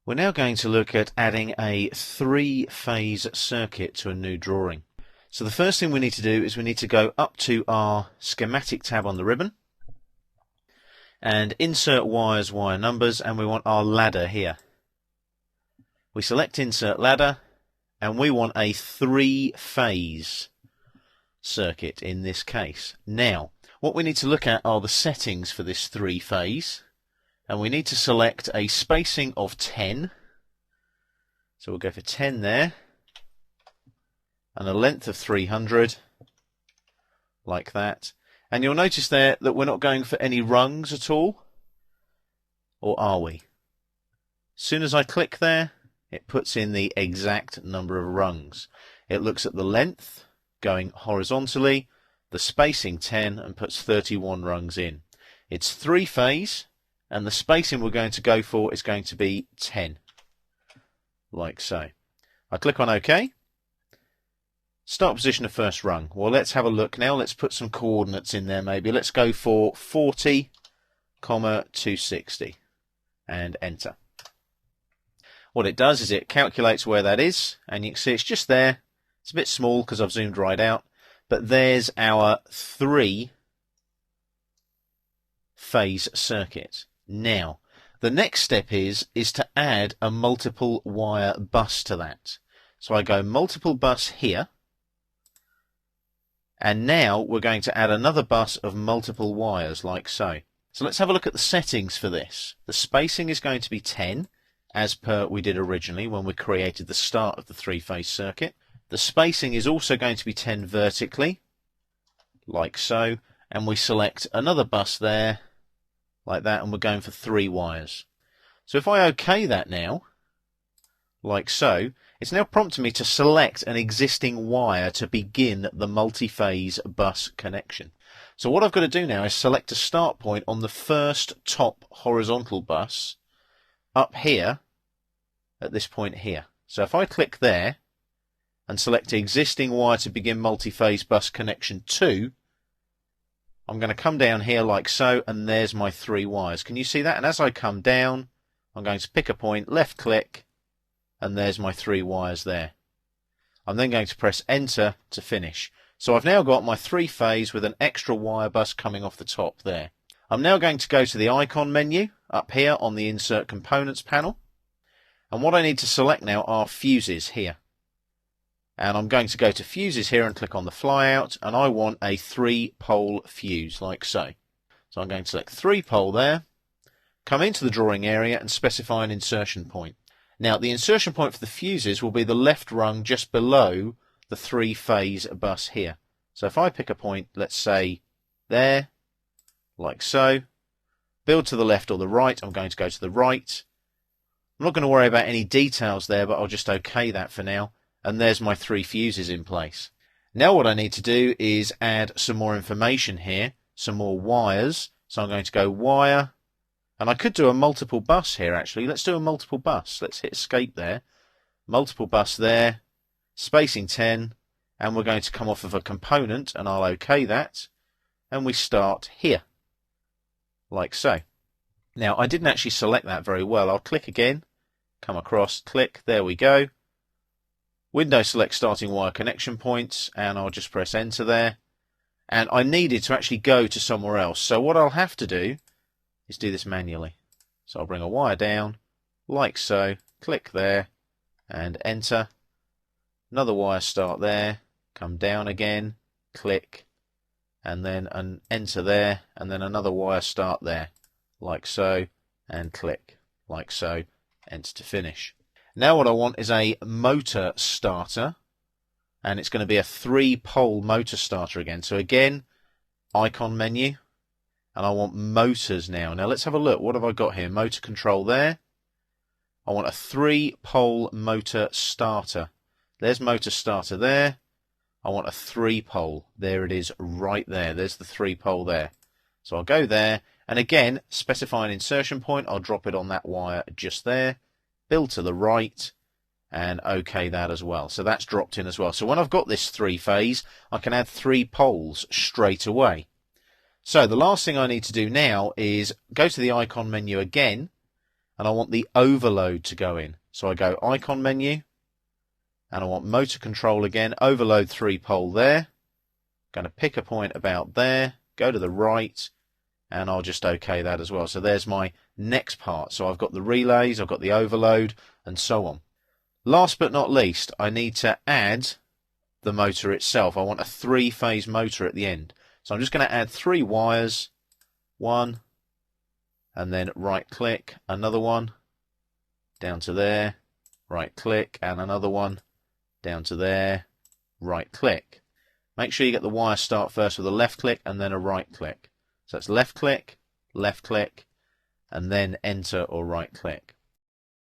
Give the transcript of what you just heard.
We're now going to look at adding a three-phase circuit to a new drawing. So the first thing we need to do is we need to go up to our schematic tab on the ribbon and insert wires, wire numbers, and we want our ladder here. We select insert ladder and we want a three-phase circuit in this case. Now, what we need to look at are the settings for this three-phase. And we need to select a spacing of 10. So we'll go for 10 there. And a length of 300. Like that. And you'll notice there that we're not going for any rungs at all. Or are we? As soon as I click there, it puts in the exact number of rungs. It looks at the length going horizontally, the spacing 10, and puts 31 rungs in. It's three-phase. And the spacing we're going to go for is going to be 10, like so. I click on OK. Start position of first rung. Well, let's have a look now. Let's put some coordinates in there maybe. Let's go for 40, 260 and enter. What it does is it calculates where that is, and you can see it's just there. It's a bit small because I've zoomed right out, but there's our three-phase circuit. Now, the next step is to add a multiple wire bus to that. So I go multiple bus here, and now we're going to add another bus of multiple wires like so. So let's have a look at the settings for this. The spacing is going to be 10, as per we did originally when we created the start of the three-phase circuit. The spacing is also going to be 10 vertically, like so, and we select another bus there, like that, and we're going for 3 wires. So if I OK that now, like so, it's now prompting me to select an existing wire to begin the multi-phase bus connection. So what I've got to do now is select a start point on the first top horizontal bus up here at this point here. So if I click there and select existing wire to begin multi-phase bus connection 2, I'm going to come down here like so, and there's my 3 wires. Can you see that? And as I come down, I'm going to pick a point, left click, and there's my 3 wires there. I'm then going to press enter to finish. So I've now got my 3-phase with an extra wire bus coming off the top there. I'm now going to go to the icon menu up here on the insert components panel. And what I need to select now are fuses here. And I'm going to go to fuses here and click on the flyout, and I want a 3-pole fuse like so. So I'm going to select 3-pole there, come into the drawing area and specify an insertion point. Now the insertion point for the fuses will be the left rung just below the 3-phase bus here. So if I pick a point, let's say there, like so, build to the left or the right, I'm going to go to the right. I'm not going to worry about any details there, but I'll just OK that for now. And there's my 3 fuses in place. Now what I need to do is add some more information here, some more wires. So I'm going to go wire, and I could do a multiple bus here actually. Let's do a multiple bus. Let's hit escape there. Multiple bus there, spacing 10, and we're going to come off of a component, and I'll OK that. And we start here, like so. Now I didn't actually select that very well. I'll click again, come across, click, there we go. Window select starting wire connection points, and I'll just press enter there. And I needed to actually go to somewhere else. So what I'll have to do is do this manually. So I'll bring a wire down, like so, click there, and enter. Another wire start there, come down again, click, and then an enter there, and then another wire start there, like so, and click, like so, enter to finish. Now what I want is a motor starter, and it's going to be a 3-pole motor starter again. So again, icon menu, and I want motors now. Now let's have a look. What have I got here? Motor control there. I want a 3-pole motor starter. There's motor starter there. I want a 3-pole. There it is right there. There's the 3-pole there. So I'll go there, and again, specify an insertion point. I'll drop it on that wire just there. Build to the right, and OK that as well. So that's dropped in as well. So when I've got this 3-phase, I can add 3 poles straight away. So the last thing I need to do now is go to the icon menu again, and I want the overload to go in. So I go icon menu, and I want motor control again, overload 3-pole there. Going to pick a point about there, go to the right, and I'll just OK that as well. So there's my next part. So I've got the relays, I've got the overload, and so on. Last but not least, I need to add the motor itself. I want a 3-phase motor at the end. So I'm just going to add 3 wires, 1, and then right click, another one, down to there, right click, and another one, down to there, right click. Make sure you get the wire start first with a left click and then a right click. So it's left click, and then enter or right click.